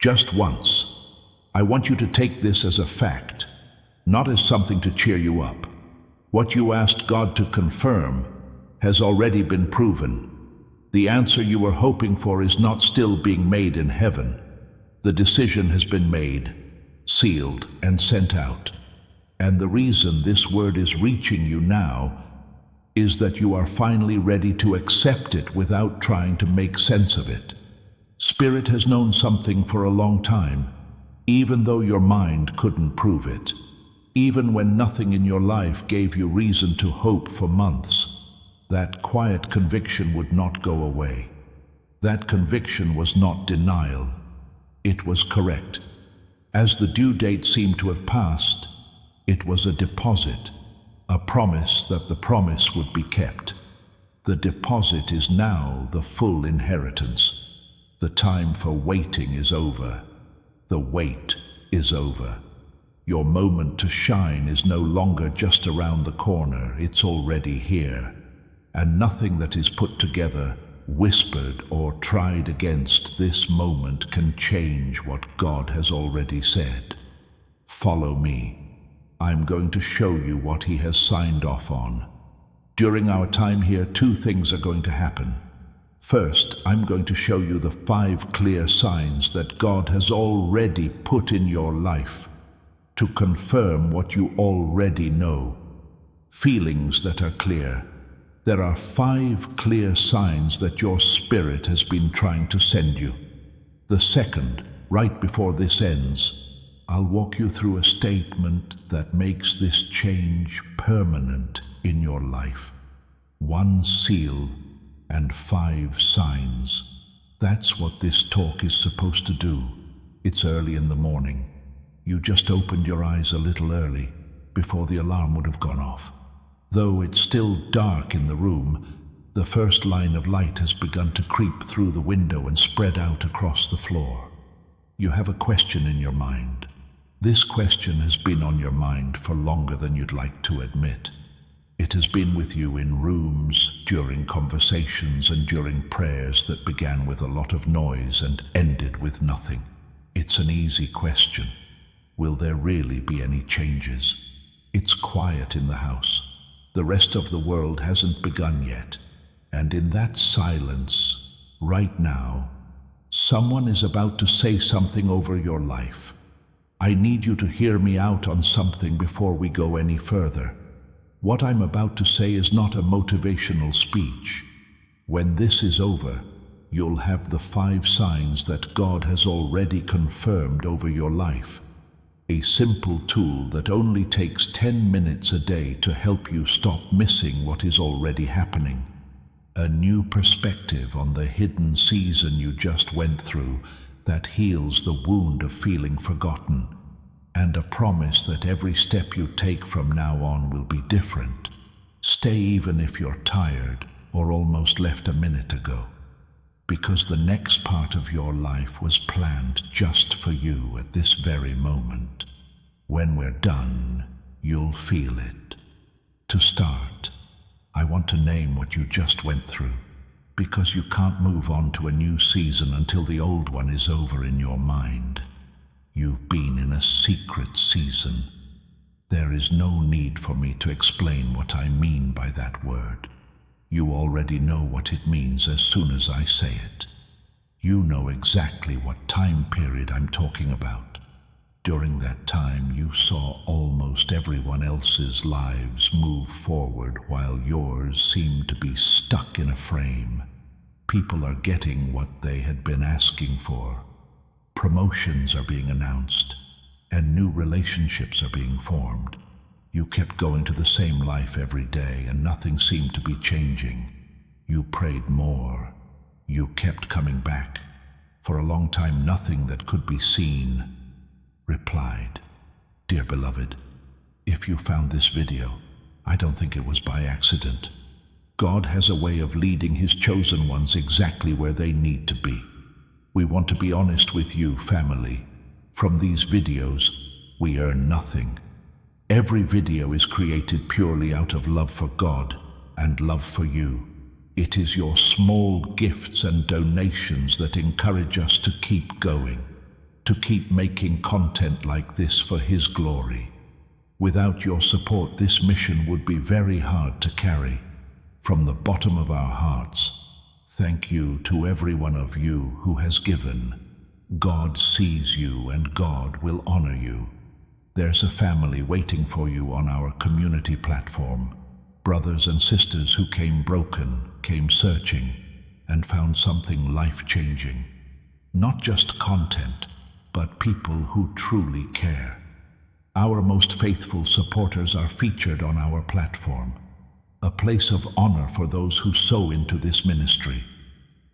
just once. I want you to take this as a fact, not as something to cheer you up. What you asked God to confirm has already been proven. The answer you were hoping for is not still being made in heaven. The decision has been made, sealed, and sent out. And the reason this word is reaching you now is that you are finally ready to accept it without trying to make sense of it. Spirit has known something for a long time, even though your mind couldn't prove it. Even when nothing in your life gave you reason to hope for months, that quiet conviction would not go away. That conviction was not denial. It was correct. As the due date seemed to have passed, it was a deposit, a promise that the promise would be kept. The deposit is now the full inheritance. The time for waiting is over. The wait is over. Your moment to shine is no longer just around the corner, it's already here. And nothing that is put together, whispered, or tried against this moment can change what God has already said. Follow me. I'm going to show you what He has signed off on. During our time here, two things are going to happen. First, I'm going to show you the 5 clear signs that God has already put in your life to confirm what you already know. Feelings that are clear. There are 5 clear signs that your spirit has been trying to send you. The second, right before this ends, I'll walk you through a statement that makes this change permanent in your life. 1 seal and 5 signs. That's what this talk is supposed to do. It's early in the morning. You just opened your eyes a little early, before the alarm would have gone off. Though it's still dark in the room, the first line of light has begun to creep through the window and spread out across the floor. You have a question in your mind. This question has been on your mind for longer than you'd like to admit. It has been with you in rooms, during conversations, and during prayers that began with a lot of noise and ended with nothing. It's an easy question. Will there really be any changes? It's quiet in the house. The rest of the world hasn't begun yet. And in that silence, right now, someone is about to say something over your life. I need you to hear me out on something before we go any further. What I'm about to say is not a motivational speech. When this is over, you'll have the 5 signs that God has already confirmed over your life. A simple tool that only takes 10 minutes a day to help you stop missing what is already happening. A new perspective on the hidden season you just went through that heals the wound of feeling forgotten. And a promise that every step you take from now on will be different. Stay even if you're tired or almost left a minute ago. Because the next part of your life was planned just for you at this very moment. When we're done, you'll feel it. To start, I want to name what you just went through, because you can't move on to a new season until the old one is over in your mind. You've been in a secret season. There is no need for me to explain what I mean by that word. You already know what it means as soon as I say it. You know exactly what time period I'm talking about. During that time, you saw almost everyone else's lives move forward while yours seemed to be stuck in a frame. People are getting what they had been asking for. Promotions are being announced, and new relationships are being formed. You kept going to the same life every day, and nothing seemed to be changing. You prayed more. You kept coming back. For a long time, nothing that could be seen replied. Dear beloved, if you found this video, I don't think it was by accident. God has a way of leading His chosen ones exactly where they need to be. We want to be honest with you, family. From these videos, we earn nothing. Every video is created purely out of love for God and love for you. It is your small gifts and donations that encourage us to keep going. to keep making content like this for His glory. Without your support, this mission would be very hard to carry. From the bottom of our hearts, thank you to every one of you who has given. God sees you and God will honor you. There's a family waiting for you on our community platform. Brothers and sisters who came broken, came searching, and found something life-changing. Not just content, but people who truly care. Our most faithful supporters are featured on our platform, a place of honor for those who sow into this ministry.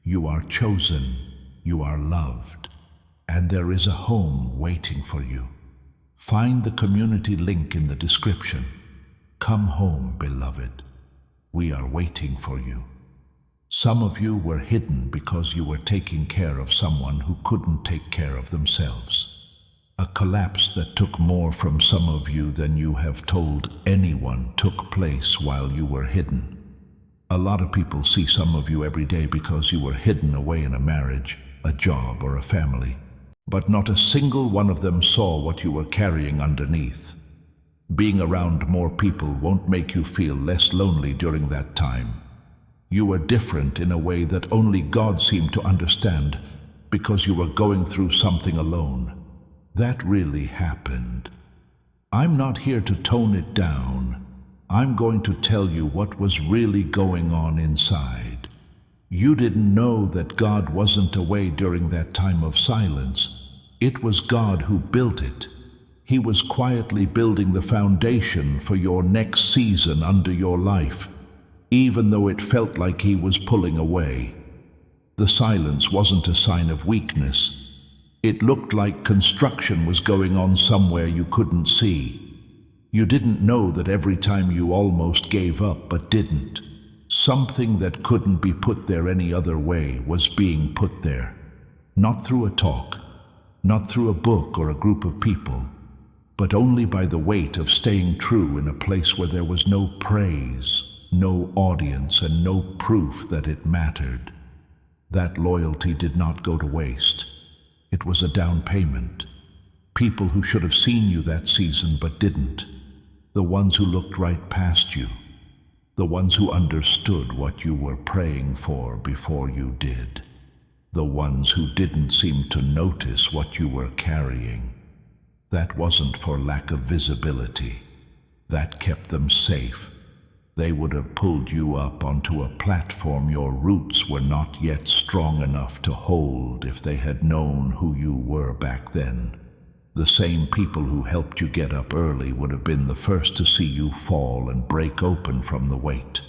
You are chosen, you are loved, and there is a home waiting for you. Find the community link in the description. Come home, beloved. We are waiting for you. Some of you were hidden because you were taking care of someone who couldn't take care of themselves. A collapse that took more from some of you than you have told anyone took place while you were hidden. A lot of people see some of you every day because you were hidden away in a marriage, a job, or a family. But not a single one of them saw what you were carrying underneath. Being around more people won't make you feel less lonely during that time. You were different in a way that only God seemed to understand because you were going through something alone. That really happened. I'm not here to tone it down. I'm going to tell you what was really going on inside. You didn't know that God wasn't away during that time of silence. It was God who built it. He was quietly building the foundation for your next season under your life, even though it felt like He was pulling away. The silence wasn't a sign of weakness. It looked like construction was going on somewhere you couldn't see. You didn't know that every time you almost gave up but didn't, something that couldn't be put there any other way was being put there. Not through a talk, not through a book or a group of people, but only by the weight of staying true in a place where there was no praise, no audience, and no proof that it mattered. That loyalty did not go to waste. It was a down payment. People who should have seen you that season but didn't. The ones who looked right past you. The ones who understood what you were praying for before you did. The ones who didn't seem to notice what you were carrying. That wasn't for lack of visibility. That kept them safe. They would have pulled you up onto a platform your roots were not yet strong enough to hold if they had known who you were back then. The same people who helped you get up early would have been the first to see you fall and break open from the weight.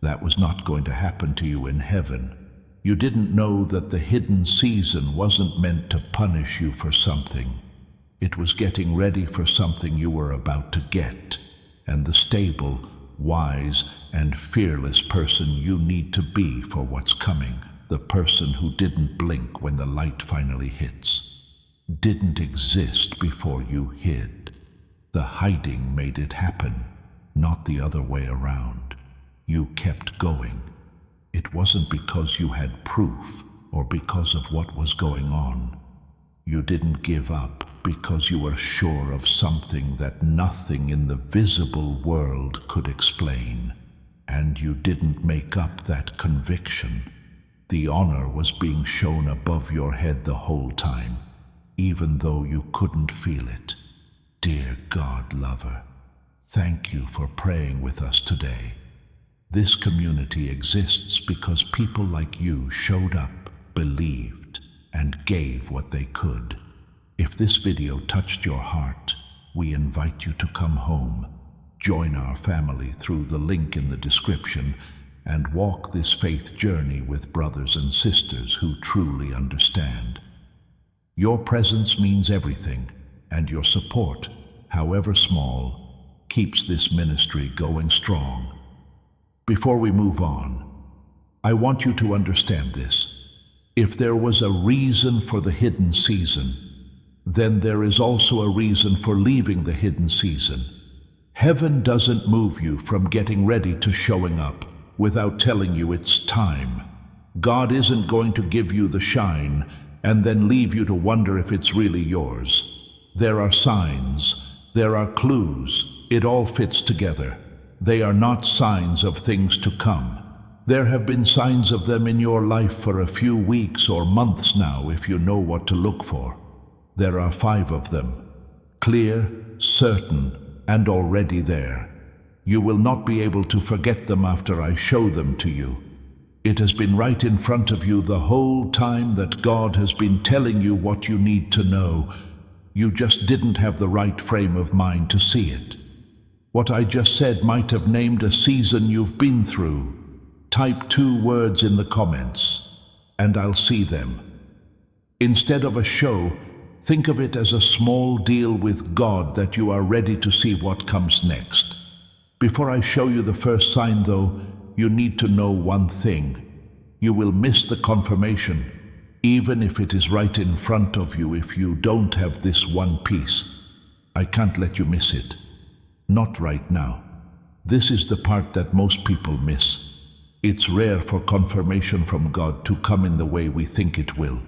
That was not going to happen to you in heaven. You didn't know that the hidden season wasn't meant to punish you for something. It was getting ready for something you were about to get, and the stable, wise, and fearless person you need to be for what's coming, the person who didn't blink when the light finally hits, didn't exist before you hid. The hiding made it happen, not the other way around. You kept going. It wasn't because you had proof or because of what was going on. You didn't give up because you were sure of something that nothing in the visible world could explain. And you didn't make up that conviction. The honor was being shown above your head the whole time, even though you couldn't feel it. Dear God lover, thank you for praying with us today. This community exists because people like you showed up, believed, and gave what they could. If this video touched your heart, we invite you to come home, join our family through the link in the description, and walk this faith journey with brothers and sisters who truly understand. Your presence means everything, and your support, however small, keeps this ministry going strong. Before we move on, I want you to understand this. If there was a reason for the hidden season, then there is also a reason for leaving the hidden season. Heaven doesn't move you from getting ready to showing up without telling you it's time. God isn't going to give you the shine and then leave you to wonder if it's really yours. There are signs, there are clues, it all fits together. They are not signs of things to come. There have been signs of them in your life for a few weeks or months now if you know what to look for. There are 5 of them, clear, certain, and already there. You will not be able to forget them after I show them to you. It has been right in front of you the whole time that God has been telling you what you need to know. You just didn't have the right frame of mind to see it. What I just said might have named a season you've been through. Type 2 words in the comments, and I'll see them. Instead of a show, think of it as a small deal with God that you are ready to see what comes next. Before I show you the first sign, though, you need to know one thing. You will miss the confirmation, even if it is right in front of you, if you don't have this one piece. I can't let you miss it. Not right now. This is the part that most people miss. It's rare for confirmation from God to come in the way we think it will.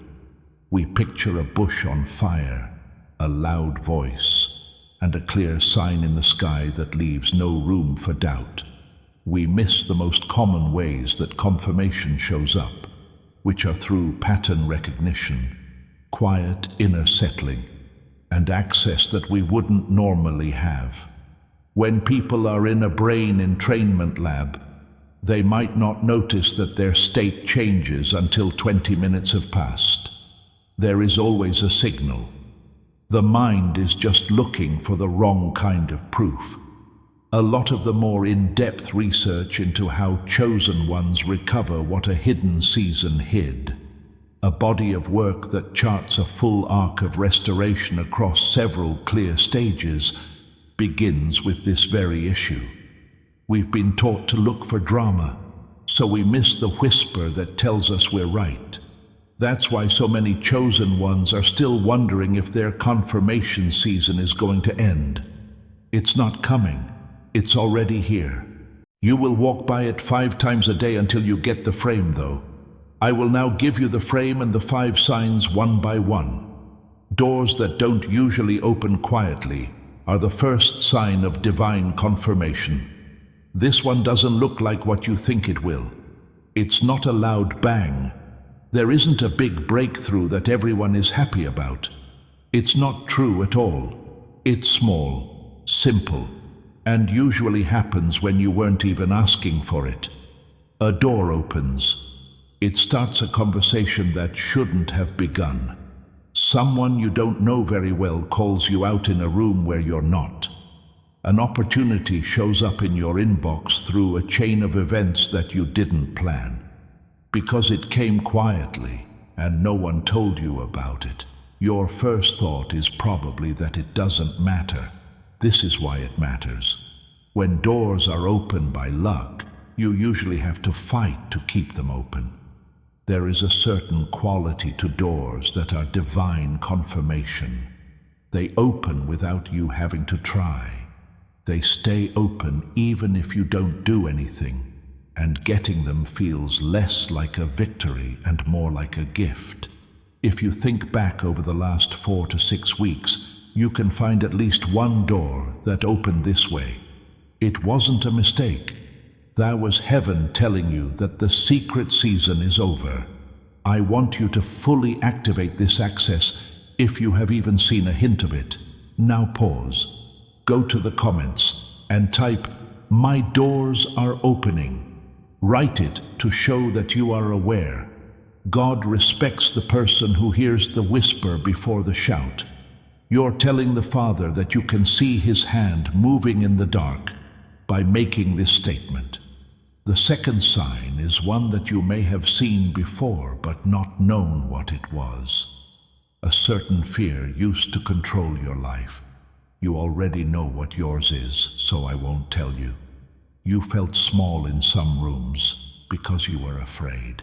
We picture a bush on fire, a loud voice, and a clear sign in the sky that leaves no room for doubt. We miss the most common ways that confirmation shows up, which are through pattern recognition, quiet inner settling, and access that we wouldn't normally have. When people are in a brain entrainment lab, they might not notice that their state changes until 20 minutes have passed. There is always a signal. The mind is just looking for the wrong kind of proof. A lot of the more in-depth research into how chosen ones recover what a hidden season hid. A body of work that charts a full arc of restoration across several clear stages begins with this very issue. We've been taught to look for drama, so we miss the whisper that tells us we're right. That's why so many chosen ones are still wondering if their confirmation season is going to end. It's not coming. It's already here. You will walk by it 5 times a day until you get the frame, though. I will now give you the frame and the 5 signs one by one. Doors that don't usually open quietly are the first sign of divine confirmation. This one doesn't look like what you think it will. It's not a loud bang. There isn't a big breakthrough that everyone is happy about. It's not true at all. It's small, simple, and usually happens when you weren't even asking for it. A door opens. It starts a conversation that shouldn't have begun. Someone you don't know very well calls you out in a room where you're not. An opportunity shows up in your inbox through a chain of events that you didn't plan. Because it came quietly and no one told you about it, your first thought is probably that it doesn't matter. This is why it matters. When doors are open by luck, you usually have to fight to keep them open. There is a certain quality to doors that are divine confirmation. They open without you having to try. They stay open even if you don't do anything, and getting them feels less like a victory and more like a gift. If you think back over the last 4 to 6 weeks, you can find at least one door that opened this way. It wasn't a mistake. That was heaven telling you that the secret season is over. I want you to fully activate this access if you have even seen a hint of it. Now pause. Go to the comments and type, "My doors are opening." Write it to show that you are aware. God respects the person who hears the whisper before the shout. You're telling the Father that you can see His hand moving in the dark by making this statement. The second sign is one that you may have seen before but not known what it was. A certain fear used to control your life. You already know what yours is, so I won't tell you. You felt small in some rooms because you were afraid.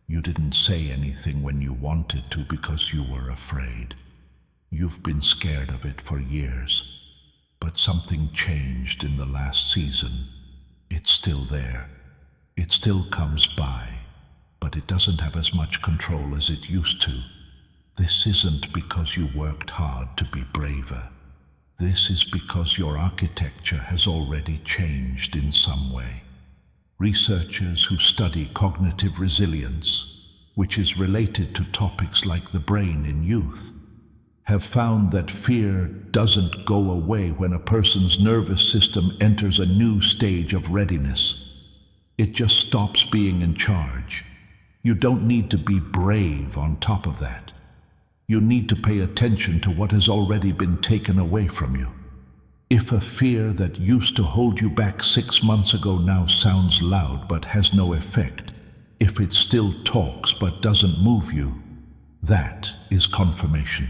You didn't say anything when you wanted to because you were afraid. You've been scared of it for years, but something changed in the last season. It's still there. It still comes by, but it doesn't have as much control as it used to. This isn't because you worked hard to be braver. This is because your architecture has already changed in some way. Researchers who study cognitive resilience, which is related to topics like the brain in youth, have found that fear doesn't go away when a person's nervous system enters a new stage of readiness. It just stops being in charge. You don't need to be brave on top of that. You need to pay attention to what has already been taken away from you. If a fear that used to hold you back 6 months ago now sounds loud but has no effect, if it still talks but doesn't move you, that is confirmation.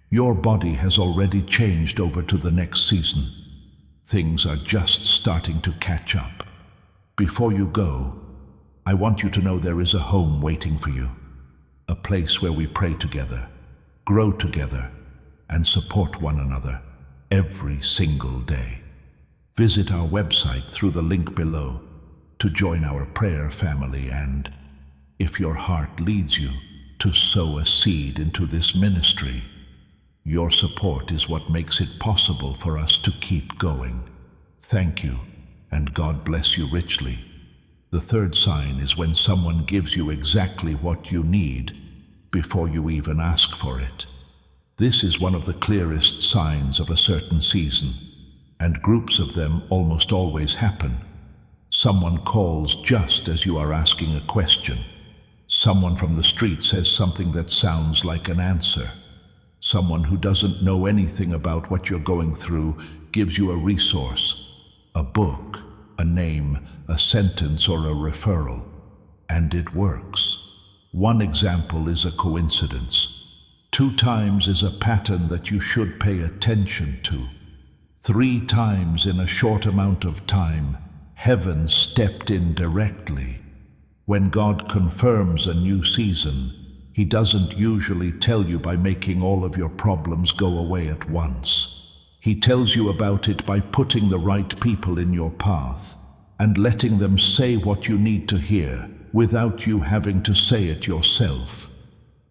Your body has already changed over to the next season. Things are just starting to catch up. Before you go, I want you to know there is a home waiting for you, a place where we pray together, grow together, and support one another every single day. Visit our website through the link below to join our prayer family and, if your heart leads you, to sow a seed into this ministry. Your support is what makes it possible for us to keep going. Thank you, and God bless you richly. The third sign is when someone gives you exactly what you need before you even ask for it. This is one of the clearest signs of a certain season, and groups of them almost always happen. Someone calls just as you are asking a question. Someone from the street says something that sounds like an answer. Someone who doesn't know anything about what you're going through gives you a resource, a book, a name, a sentence, or a referral, and it works. One example is a coincidence. 2 times is a pattern that you should pay attention to. 3 times in a short amount of time, heaven stepped in directly. When God confirms a new season, He doesn't usually tell you by making all of your problems go away at once. He tells you about it by putting the right people in your path and letting them say what you need to hear without you having to say it yourself.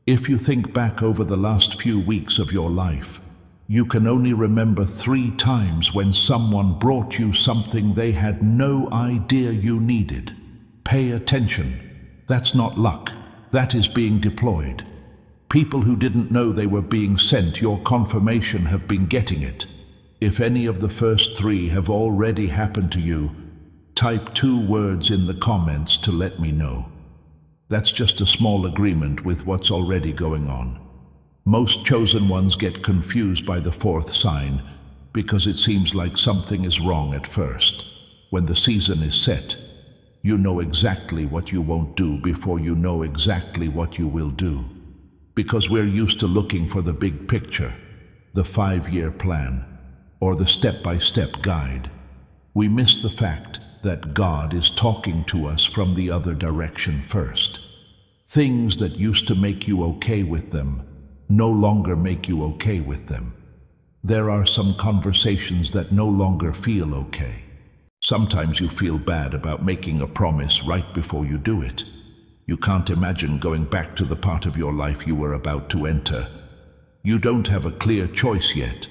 If you think back over the last few weeks of your life, you can only remember 3 times when someone brought you something they had no idea you needed. Pay attention. That's not luck. That is being deployed. People who didn't know they were being sent your confirmation have been getting it. If any of the first 3 have already happened to you, type 2 words in the comments to let me know. That's just a small agreement with what's already going on. Most chosen ones get confused by the 4th sign because it seems like something is wrong at first. When the season is set, you know exactly what you won't do before you know exactly what you will do. Because we're used to looking for the big picture, the 5-year plan, or the step-by-step guide. We miss the fact that God is talking to us from the other direction first. Things that used to make you okay with them no longer make you okay with them. There are some conversations that no longer feel okay. Sometimes you feel bad about making a promise right before you do it. You can't imagine going back to the part of your life you were about to enter. You don't have a clear choice yet,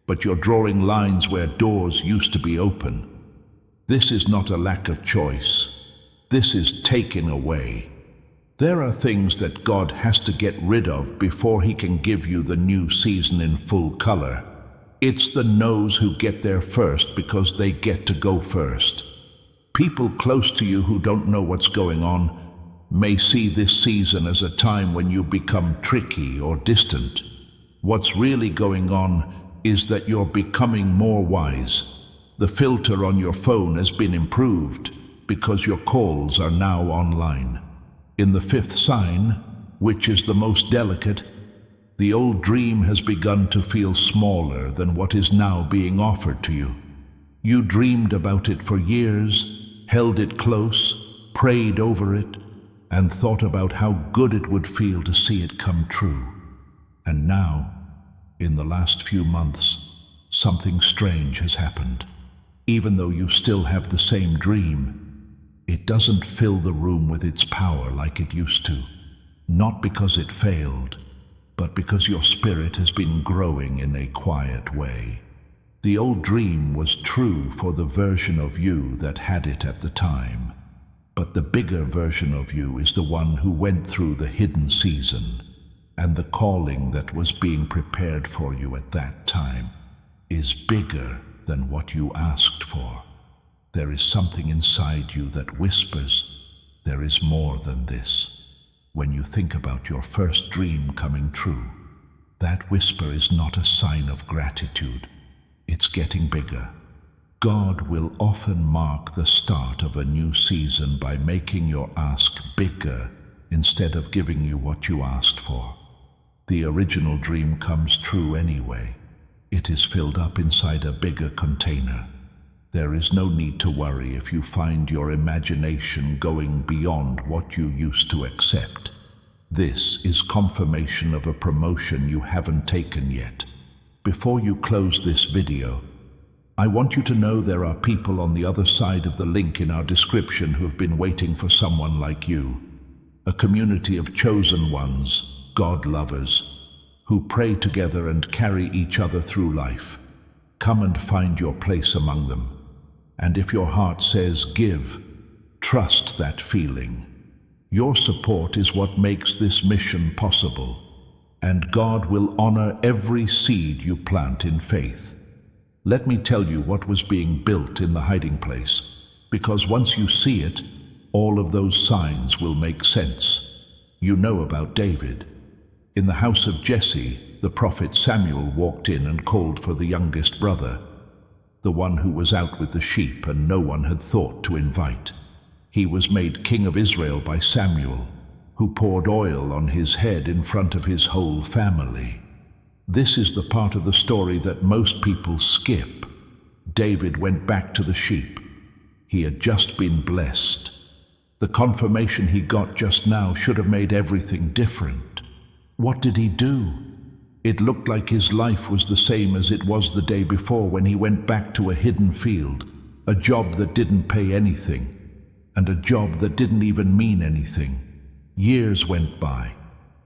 but you're drawing lines where doors used to be open. This is not a lack of choice. This is taking away. There are things that God has to get rid of before He can give you the new season in full color. It's the no's who get there first because they get to go first. People close to you who don't know what's going on may see this season as a time when you become tricky or distant. What's really going on is that you're becoming more wise. The filter on your phone has been improved because your calls are now online. In the 5th sign, which is the most delicate, the old dream has begun to feel smaller than what is now being offered to you. You dreamed about it for years, held it close, prayed over it, and thought about how good it would feel to see it come true. And now, in the last few months, something strange has happened. Even though you still have the same dream, it doesn't fill the room with its power like it used to. Not because it failed, but because your spirit has been growing in a quiet way. The old dream was true for the version of you that had it at the time, but the bigger version of you is the one who went through the hidden season, and the calling that was being prepared for you at that time is bigger than what you asked for. There is something inside you that whispers, there is more than this. When you think about your first dream coming true, that whisper is not a sign of gratitude. It's getting bigger. God will often mark the start of a new season by making your ask bigger instead of giving you what you asked for. The original dream comes true anyway. It is filled up inside a bigger container. There is no need to worry if you find your imagination going beyond what you used to accept. This is confirmation of a promotion you haven't taken yet. Before you close this video, I want you to know there are people on the other side of the link in our description who have been waiting for someone like you. A community of chosen ones, God lovers, who pray together and carry each other through life. Come and find your place among them. And if your heart says give, trust that feeling. Your support is what makes this mission possible, and God will honor every seed you plant in faith. Let me tell you what was being built in the hiding place, because once you see it, all of those signs will make sense. You know about David. In the house of Jesse, the prophet Samuel walked in and called for the youngest brother, the one who was out with the sheep and no one had thought to invite. He was made king of Israel by Samuel, who poured oil on his head in front of his whole family. This is the part of the story that most people skip. David went back to the sheep. He had just been blessed. The confirmation he got just now should have made everything different. What did he do? It looked like his life was the same as it was the day before when he went back to a hidden field, a job that didn't pay anything, and a job that didn't even mean anything. Years went by.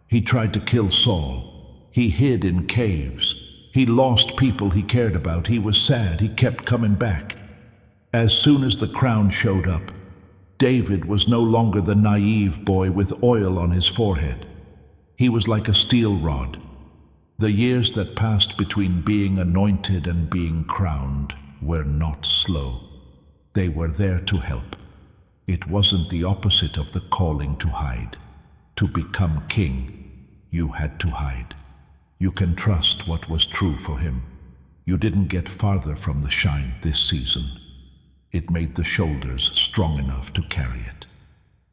He tried to kill Saul. He hid in caves. He lost people he cared about. He was sad. He kept coming back. As soon as the crown showed up, David was no longer the naive boy with oil on his forehead. He was like a steel rod. The years that passed between being anointed and being crowned were not slow. They were there to help. It wasn't the opposite of the calling to hide. To become king, you had to hide. You can trust what was true for him. You didn't get farther from the shine this season. It made the shoulders strong enough to carry it.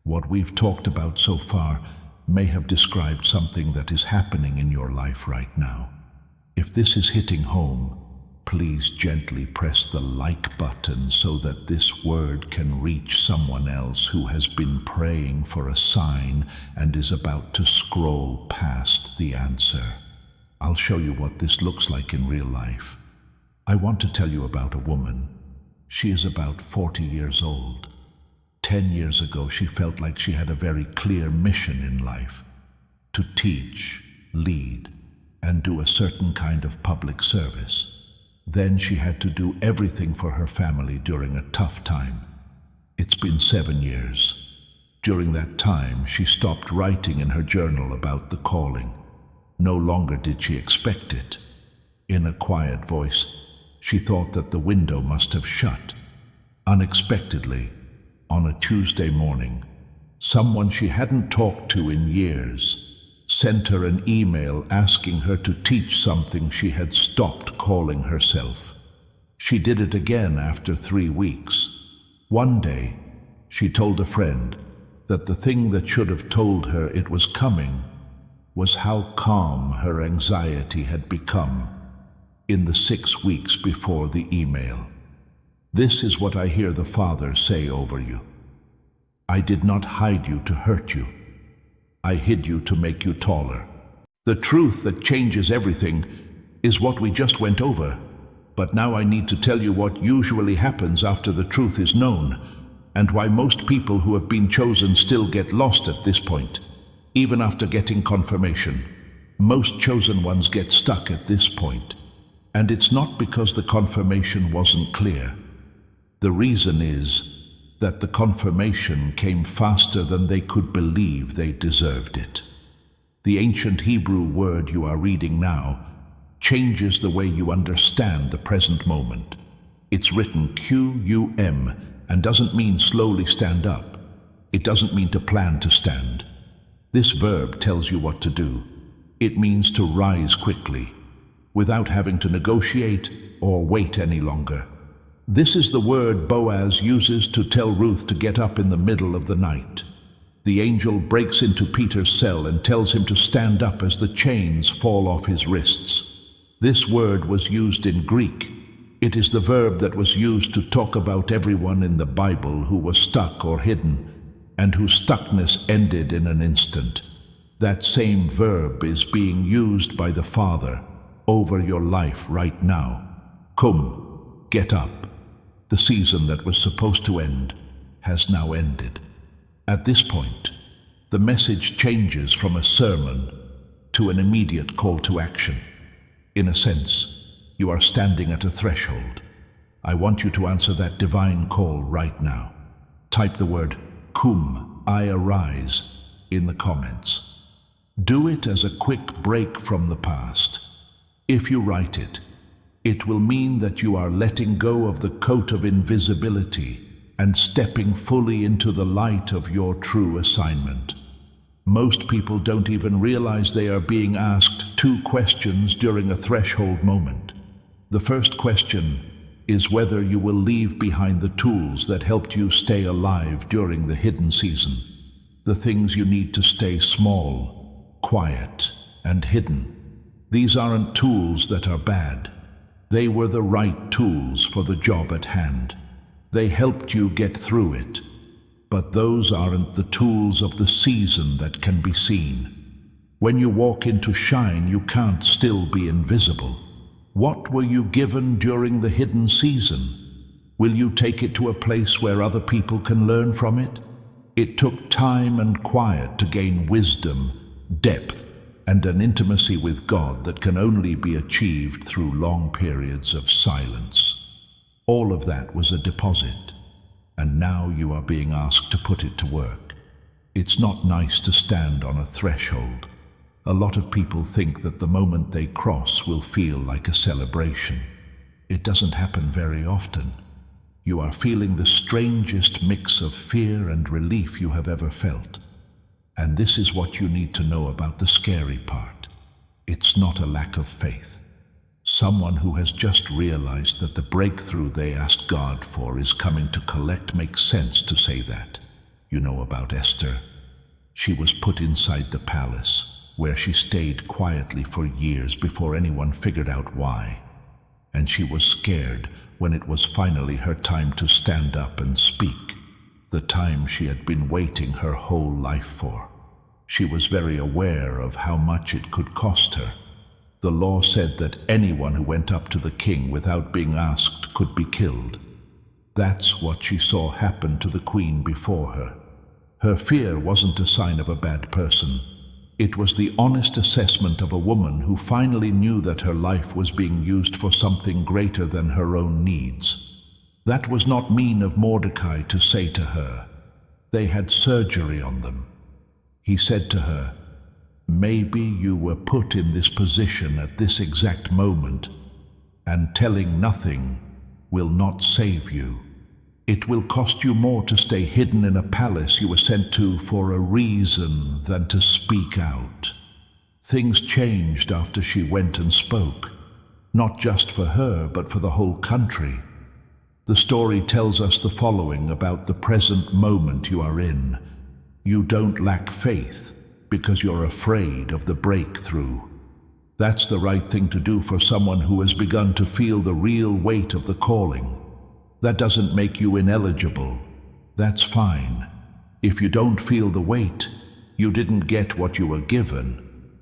What we've talked about so far may have described something that is happening in your life right now. If this is hitting home, please gently press the like button so that this word can reach someone else who has been praying for a sign and is about to scroll past the answer. I'll show you what this looks like in real life. I want to tell you about a woman. She is about 40 years old. 10 years ago, she felt like she had a very clear mission in life: to teach, lead, and do a certain kind of public service. Then she had to do everything for her family during a tough time. It's been 7 years. During that time, she stopped writing in her journal about the calling. No longer did she expect it. In a quiet voice, she thought that the window must have shut. Unexpectedly, on a Tuesday morning, someone she hadn't talked to in years sent her an email asking her to teach something she had stopped calling herself. She did it again after 3 weeks. One day, she told a friend that the thing that should have told her it was coming was how calm her anxiety had become in the 6 weeks before the email. This is what I hear the Father say over you. I did not hide you to hurt you. I hid you to make you taller. The truth that changes everything is what we just went over. But now I need to tell you what usually happens after the truth is known, and why most people who have been chosen still get lost at this point, even after getting confirmation. Most chosen ones get stuck at this point, and it's not because the confirmation wasn't clear. The reason is that the confirmation came faster than they could believe they deserved it. The ancient Hebrew word you are reading now changes the way you understand the present moment. It's written Q-U-M and doesn't mean slowly stand up. It doesn't mean to plan to stand. This verb tells you what to do. It means to rise quickly, without having to negotiate or wait any longer. This is the word Boaz uses to tell Ruth to get up in the middle of the night. The angel breaks into Peter's cell and tells him to stand up as the chains fall off his wrists. This word was used in Greek. It is the verb that was used to talk about everyone in the Bible who was stuck or hidden, and whose stuckness ended in an instant. That same verb is being used by the Father over your life right now. Come, get up. The season that was supposed to end has now ended. At this point, the message changes from a sermon to an immediate call to action. In a sense, you are standing at a threshold. I want you to answer that divine call right now. Type the word "Kum," I arise, in the comments. Do it as a quick break from the past. If you write it, it will mean that you are letting go of the coat of invisibility and stepping fully into the light of your true assignment. Most people don't even realize they are being asked 2 questions during a threshold moment. The first question is whether you will leave behind the tools that helped you stay alive during the hidden season, the things you need to stay small, quiet, and hidden. These aren't tools that are bad. They were the right tools for the job at hand. They helped you get through it. But those aren't the tools of the season that can be seen. When you walk into shine, you can't still be invisible. What were you given during the hidden season? Will you take it to a place where other people can learn from it? It took time and quiet to gain wisdom, depth, and an intimacy with God that can only be achieved through long periods of silence. All of that was a deposit, and now you are being asked to put it to work. It's not nice to stand on a threshold. A lot of people think that the moment they cross will feel like a celebration. It doesn't happen very often. You are feeling the strangest mix of fear and relief you have ever felt. And this is what you need to know about the scary part. It's not a lack of faith. Someone who has just realized that the breakthrough they asked God for is coming to collect makes sense to say that. You know about Esther. She was put inside the palace, where she stayed quietly for years before anyone figured out why. And she was scared when it was finally her time to stand up and speak, the time she had been waiting her whole life for. She was very aware of how much it could cost her. The law said that anyone who went up to the king without being asked could be killed. That's what she saw happen to the queen before her. Her fear wasn't a sign of a bad person. It was the honest assessment of a woman who finally knew that her life was being used for something greater than her own needs. That was not mean of Mordecai to say to her. They had surgery on them. He said to her, "Maybe you were put in this position at this exact moment, and telling nothing will not save you. It will cost you more to stay hidden in a palace you were sent to for a reason than to speak out." Things changed after she went and spoke, not just for her, but for the whole country. The story tells us the following about the present moment you are in. You don't lack faith because you're afraid of the breakthrough. That's the right thing to do for someone who has begun to feel the real weight of the calling. That doesn't make you ineligible. That's fine. If you don't feel the weight, you didn't get what you were given.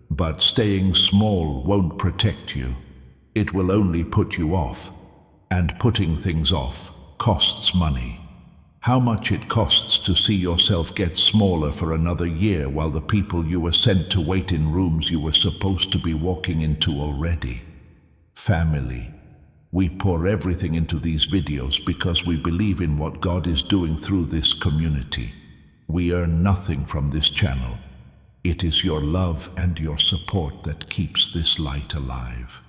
But staying small won't protect you. It will only put you off. And putting things off costs money. How much it costs to see yourself get smaller for another year while the people you were sent to wait in rooms you were supposed to be walking into already. Family, we pour everything into these videos because we believe in what God is doing through this community. We earn nothing from this channel. It is your love and your support that keeps this light alive.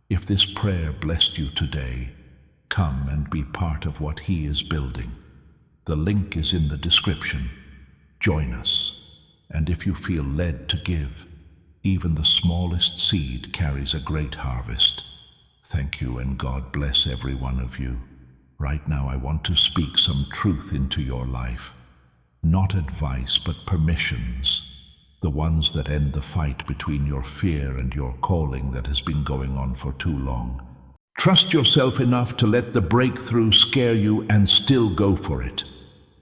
If this prayer blessed you today, come and be part of what He is building. The link is in the description. Join us. And if you feel led to give, even the smallest seed carries a great harvest. Thank you, and God bless every one of you. Right now I want to speak some truth into your life. Not advice, but permissions. The ones that end the fight between your fear and your calling that has been going on for too long. Trust yourself enough to let the breakthrough scare you and still go for it.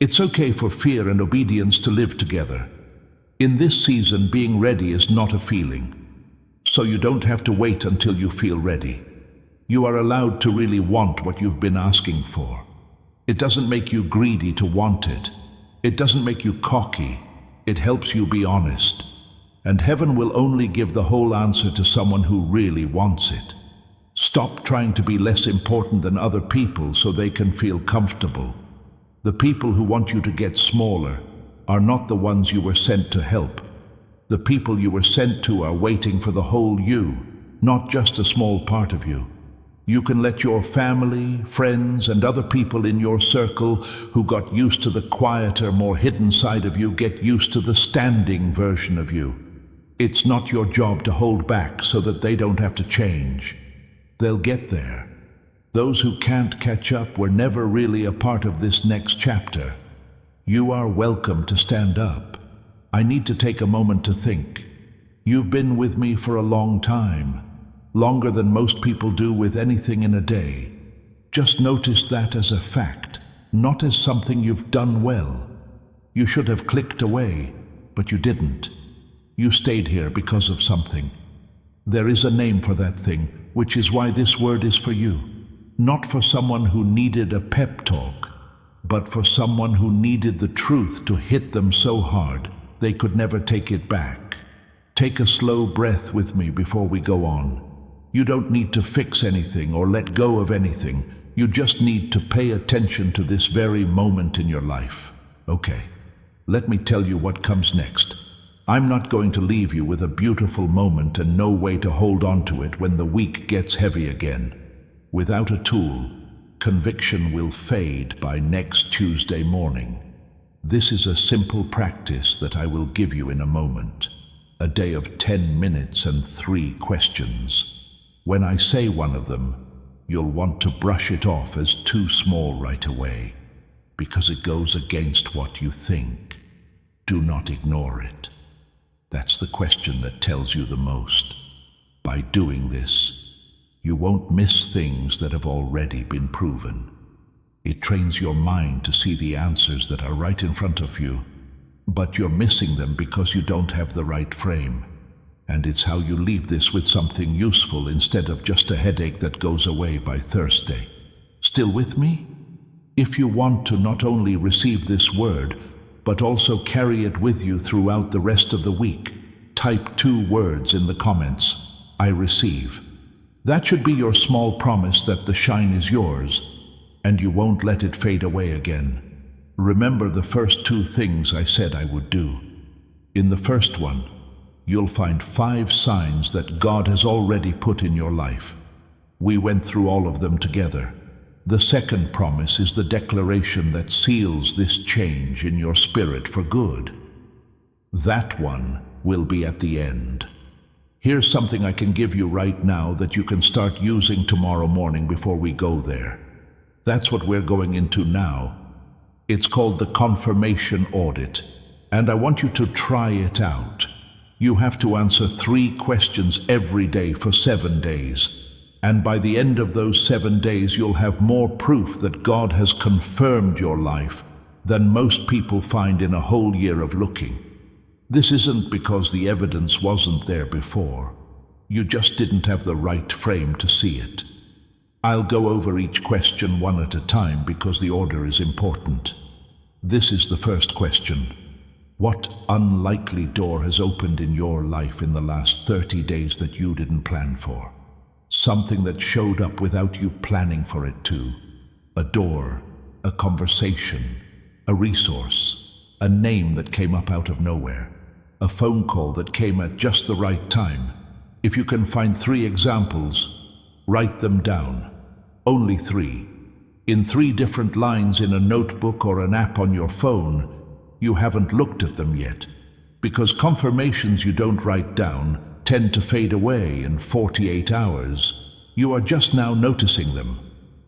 It's okay for fear and obedience to live together. In this season, being ready is not a feeling, so you don't have to wait until you feel ready. You are allowed to really want what you've been asking for. It doesn't make you greedy to want it. It doesn't make you cocky. It helps you be honest. And heaven will only give the whole answer to someone who really wants it. Stop trying to be less important than other people so they can feel comfortable. The people who want you to get smaller are not the ones you were sent to help. The people you were sent to are waiting for the whole you, not just a small part of you. You can let your family, friends, and other people in your circle who got used to the quieter, more hidden side of you get used to the standing version of you. It's not your job to hold back so that they don't have to change. They'll get there. Those who can't catch up were never really a part of this next chapter. You are welcome to stand up. I need to take a moment to think. You've been with me for a long time. Longer than most people do with anything in a day. Just notice that as a fact, not as something you've done well. You should have clicked away, but you didn't. You stayed here because of something. There is a name for that thing, which is why this word is for you. Not for someone who needed a pep talk, but for someone who needed the truth to hit them so hard they could never take it back. Take a slow breath with me before we go on. You don't need to fix anything or let go of anything. You just need to pay attention to this very moment in your life. Okay, let me tell you what comes next. I'm not going to leave you with a beautiful moment and no way to hold on to it when the week gets heavy again. Without a tool, conviction will fade by next Tuesday morning. This is a simple practice that I will give you in a moment. A day of 10 minutes and 3 questions. When I say one of them, you'll want to brush it off as too small right away, because it goes against what you think. Do not ignore it. That's the question that tells you the most. By doing this, you won't miss things that have already been proven. It trains your mind to see the answers that are right in front of you, but you're missing them because you don't have the right frame. And it's how you leave this with something useful instead of just a headache that goes away by Thursday. Still with me? If you want to not only receive this word, but also carry it with you throughout the rest of the week, type 2 words in the comments: I receive. That should be your small promise that the shine is yours, and you won't let it fade away again. Remember the first 2 things I said I would do. In the first one, you'll find 5 signs that God has already put in your life. We went through all of them together. The second promise is the declaration that seals this change in your spirit for good. That one will be at the end. Here's something I can give you right now that you can start using tomorrow morning before we go there. That's what we're going into now. It's called the confirmation audit, and I want you to try it out. You have to answer 3 questions every day for 7 days. And by the end of those 7 days, you'll have more proof that God has confirmed your life than most people find in a whole year of looking. This isn't because the evidence wasn't there before. You just didn't have the right frame to see it. I'll go over each question one at a time because the order is important. This is the first question. What unlikely door has opened in your life in the last 30 days that you didn't plan for? Something that showed up without you planning for it to. A door, a conversation, a resource, a name that came up out of nowhere, a phone call that came at just the right time. If you can find 3 examples, write them down. Only 3. In 3 different lines in a notebook or an app on your phone. You haven't looked at them yet, because confirmations you don't write down tend to fade away in 48 hours. You are just now noticing them.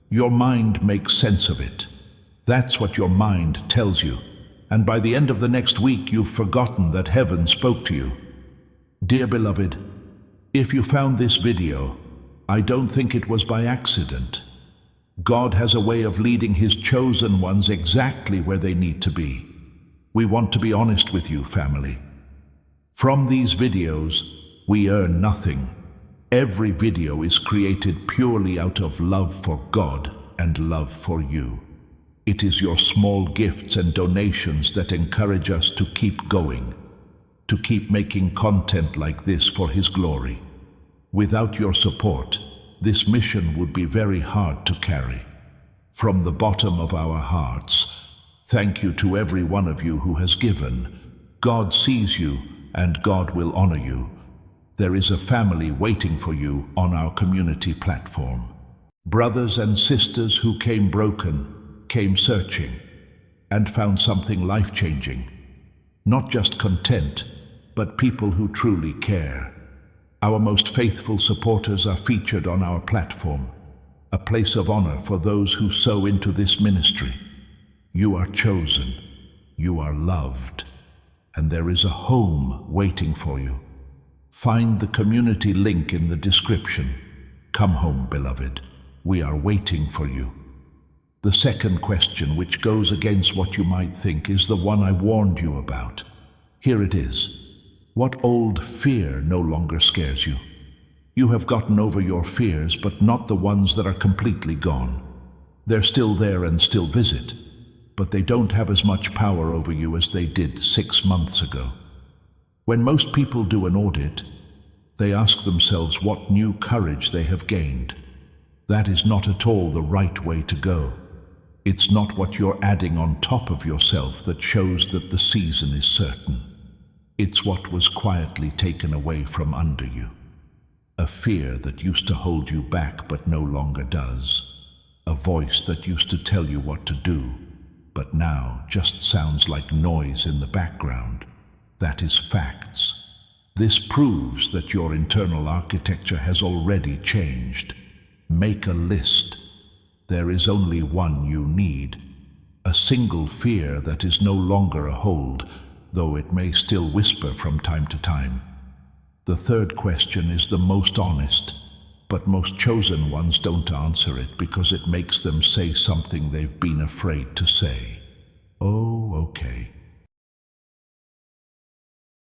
Your mind makes sense of it. That's what your mind tells you. And by the end of the next week, you've forgotten that heaven spoke to you. Dear beloved, if you found this video, I don't think it was by accident. God has a way of leading His chosen ones exactly where they need to be. We want to be honest with you, family. From these videos, we earn nothing. Every video is created purely out of love for God and love for you. It is your small gifts and donations that encourage us to keep going, to keep making content like this for His glory. Without your support, this mission would be very hard to carry. From the bottom of our hearts, thank you to every one of you who has given. God sees you and God will honor you. There is a family waiting for you on our community platform. Brothers and sisters who came broken, came searching, and found something life-changing. Not just content, but people who truly care. Our most faithful supporters are featured on our platform, a place of honor for those who sow into this ministry. You are chosen, you are loved, and there is a home waiting for you. Find the community link in the description. Come home, beloved. We are waiting for you. The second question, which goes against what you might think, is the one I warned you about. Here it is. What old fear no longer scares you? You have gotten over your fears, but not the ones that are completely gone. They're still there and still visit, but they don't have as much power over you as they did 6 months ago. When most people do an audit, they ask themselves what new courage they have gained. That is not at all the right way to go. It's not what you're adding on top of yourself that shows that the season is certain. It's what was quietly taken away from under you. A fear that used to hold you back but no longer does. A voice that used to tell you what to do, but now just sounds like noise in the background. That is facts. This proves that your internal architecture has already changed. Make a list. There is only one you need. A single fear that is no longer a hold, though it may still whisper from time to time. The third question is the most honest, but most chosen ones don't answer it because it makes them say something they've been afraid to say. Oh, okay.